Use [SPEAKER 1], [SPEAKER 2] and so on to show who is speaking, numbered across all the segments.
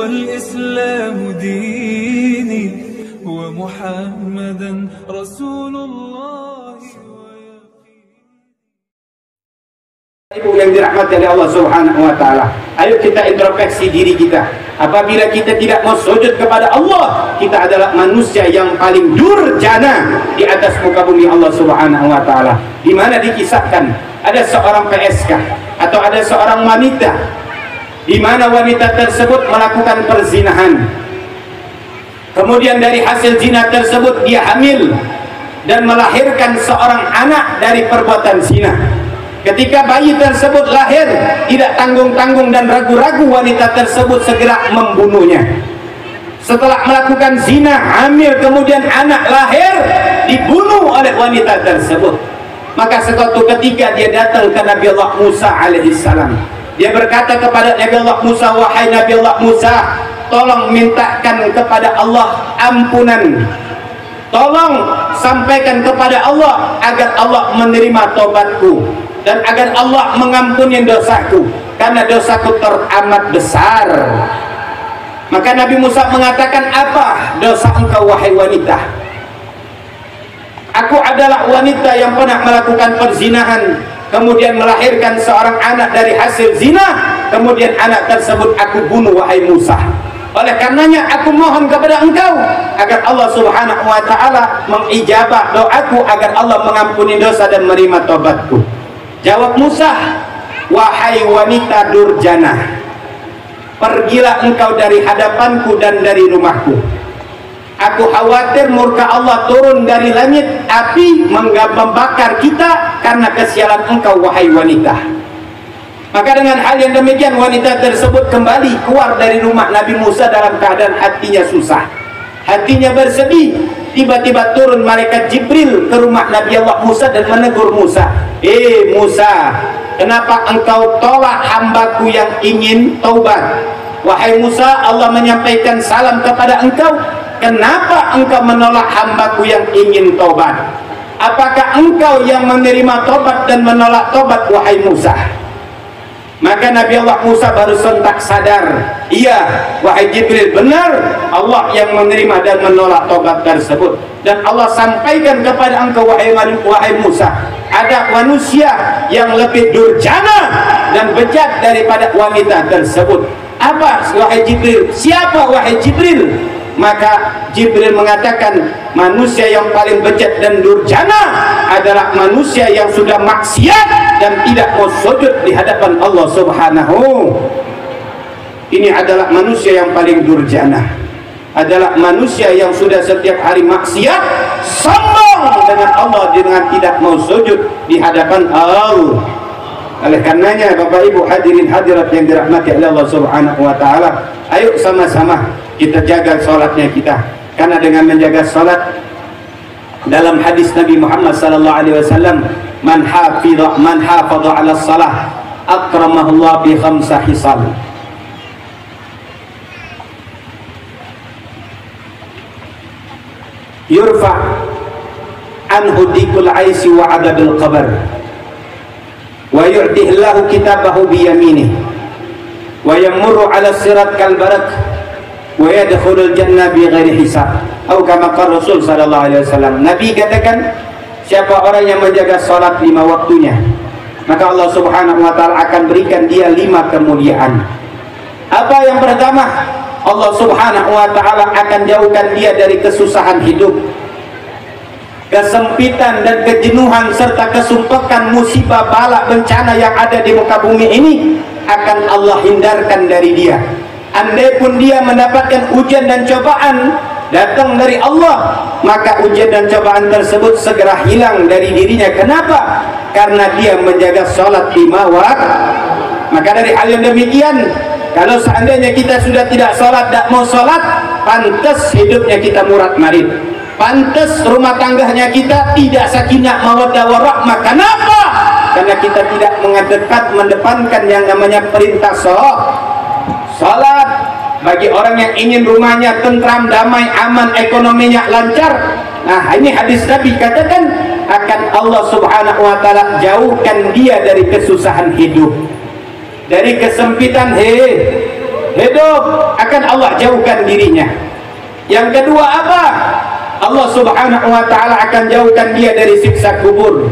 [SPEAKER 1] والإسلام ديني ومحمدا رسول الله.
[SPEAKER 2] Ibu yang dirahmati oleh Allah Subhanahu wa taala, ayo kita introspeksi diri kita. Apabila kita tidak mau sujud kepada Allah, kita adalah manusia yang paling durjana di atas muka bumi Allah Subhanahu wa taala. Di mana dikisahkan ada seorang PSK atau ada seorang wanita di mana wanita tersebut melakukan perzinahan. Kemudian dari hasil zina tersebut dia hamil dan melahirkan seorang anak dari perbuatan zina. Ketika bayi tersebut lahir, tidak tanggung-tanggung dan ragu-ragu wanita tersebut segera membunuhnya. Setelah melakukan zina, hamil, kemudian anak lahir, dibunuh oleh wanita tersebut. Maka suatu ketika dia datang ke Nabi Allah Musa alaihissalam. Dia berkata kepada Nabi Allah Musa, wahai Nabi Allah Musa, tolong mintakan kepada Allah ampunan. Tolong sampaikan kepada Allah agar Allah menerima tobatku dan agar Allah mengampuni dosaku, karena dosaku teramat besar. Maka Nabi Musa mengatakan, apa dosa engkau wahai wanita? Aku adalah wanita yang pernah melakukan perzinahan, kemudian melahirkan seorang anak dari hasil zina, kemudian anak tersebut aku bunuh wahai Musa. Oleh karenanya aku mohon kepada engkau agar Allah Subhanahu wa taala mengijabah doaku, agar Allah mengampuni dosa dan menerima tobatku. Jawab Musa, wahai wanita durjana, pergilah engkau dari hadapanku dan dari rumahku. Aku khawatir murka Allah turun dari langit, api membakar kita karena kesialan engkau wahai wanita. Maka dengan hal yang demikian wanita tersebut kembali keluar dari rumah Nabi Musa dalam keadaan hatinya susah, hatinya bersedih. Tiba-tiba turun malaikat Jibril ke rumah Nabi Allah Musa dan menegur Musa, Musa, kenapa engkau tolak hambaku yang ingin taubat? Wahai Musa, Allah menyampaikan salam kepada engkau. Kenapa engkau menolak hambaku yang ingin taubat? Apakah engkau yang menerima taubat dan menolak taubat wahai Musa? Maka Nabi Allah Musa baru sontak sadar, iya wahai Jibril, benar Allah yang menerima dan menolak taubat tersebut. Dan Allah sampaikan kepada engkau wahai Musa, ada manusia yang lebih durjana dan bejat daripada wanita tersebut. Apa wahai Jibril? Siapa wahai Jibril? Maka Jibril mengatakan, manusia yang paling bejat dan durjana adalah manusia yang sudah maksiat dan tidak mau sujud di hadapan Allah Subhanahu. Ini adalah manusia yang paling durjana, adalah manusia yang sudah setiap hari maksiat, sombong dengan Allah dengan tidak mau sujud di hadapan Allah. Oleh karenanya Bapak Ibu hadirin hadirat yang dirahmati oleh Allah Subhanahu wa taala, ayo sama-sama kita jaga salatnya kita. Karena dengan menjaga salat, dalam hadis Nabi Muhammad sallallahu alaihi wasallam, man hafadha 'ala shalah akramahu Allah bi khamsa hisal. Yurfa anhu dikul aisi wa adabul qabr, wa yu'tihillahu kitabahu biyaminih, wa yamurru 'ala sirat kal barak, wa yadkhulul jannah bi ghairi hisab. Atau kama qala Rasul sallallahu alaihi wasallam. Nabi katakan, siapa orang yang menjaga salat 5 waktunya, maka Allah Subhanahu wa taala akan berikan dia 5 kemuliaan. Apa yang pertama? Allah Subhanahu wa taala akan jauhkan dia dari kesusahan hidup, kesempitan dan kejenuhan serta kesumpekan, musibah, bala, bencana yang ada di muka bumi ini akan Allah hindarkan dari dia. Andai pun dia mendapatkan ujian dan cobaan datang dari Allah, maka ujian dan cobaan tersebut segera hilang dari dirinya. Kenapa? Karena dia menjaga sholat 5 waktu. Maka dari hal yang demikian, kalau seandainya kita sudah tidak sholat, tidak mau sholat, pantas hidupnya kita murad marid, pantas rumah tangganya kita tidak sakinah mawaddah warahmah. Kenapa? Karena kita tidak mendepankan yang namanya perintah sholat. Bagi orang yang ingin rumahnya tentram, damai, aman, ekonominya lancar, nah ini hadis Nabi katakan akan Allah Subhanahu wa taala jauhkan dia dari kesusahan hidup, dari kesempitan, hidup akan Allah jauhkan dirinya. Yang kedua apa? Allah subhanahu wa ta'ala akan jauhkan dia dari siksa kubur.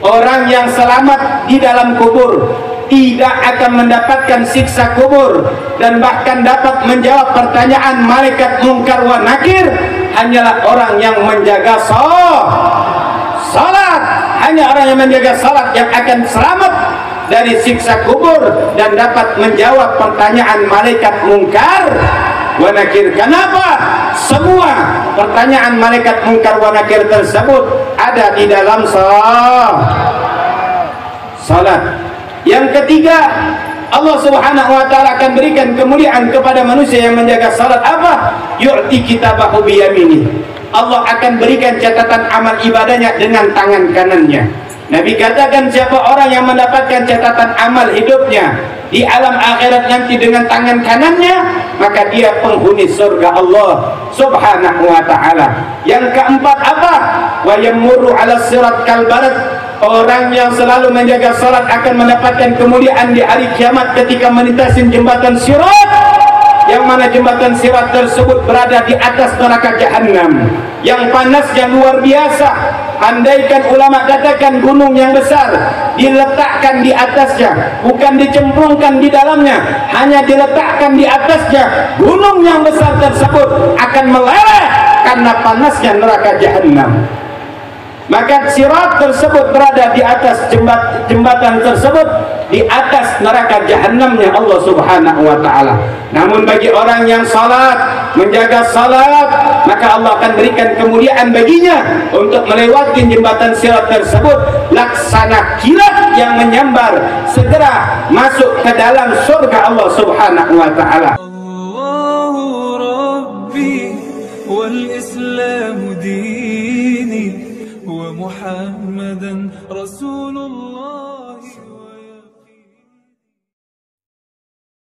[SPEAKER 2] Orang yang selamat di dalam kubur tidak akan mendapatkan siksa kubur, dan bahkan dapat menjawab pertanyaan malaikat mungkar wa nakir hanyalah orang yang menjaga salat. Hanya orang yang menjaga salat yang akan selamat dari siksa kubur dan dapat menjawab pertanyaan malaikat mungkar wa nakir. Kenapa? Semua pertanyaan malaikat mungkar wa nakir tersebut ada di dalam salat. Yang ketiga, Allah subhanahu wa ta'ala akan berikan kemuliaan kepada manusia yang menjaga salat. Apa? Yu'ti kitabahu biyamini. Allah akan berikan catatan amal ibadahnya dengan tangan kanannya. Nabi katakan, siapa orang yang mendapatkan catatan amal hidupnya di alam akhirat nanti dengan tangan kanannya, maka dia penghuni surga Allah subhanahu wa ta'ala. Yang keempat apa? Wa yamurru ala sirat kalbarat. Orang yang selalu menjaga salat akan mendapatkan kemuliaan di hari kiamat ketika melintasi jembatan sirat, yang mana jembatan sirat tersebut berada di atas neraka jahanam yang panasnya luar biasa. Andaikan ulama katakan gunung yang besar diletakkan di atasnya, bukan dicemplungkan di dalamnya, hanya diletakkan di atasnya, gunung yang besar tersebut akan meleleh karena panasnya neraka jahanam. Maka sirat tersebut berada di atas jembatan tersebut, di atas neraka jahanamnya Allah subhanahu wa ta'ala. Namun bagi orang yang salat, menjaga salat, maka Allah akan berikan kemuliaan baginya untuk melewati jembatan sirat tersebut laksana kilat yang menyambar, segera masuk ke dalam surga Allah subhanahu wa ta'ala.
[SPEAKER 1] Allahu Rabbi wal Islamu dini wa Muhammadan Rasulullah.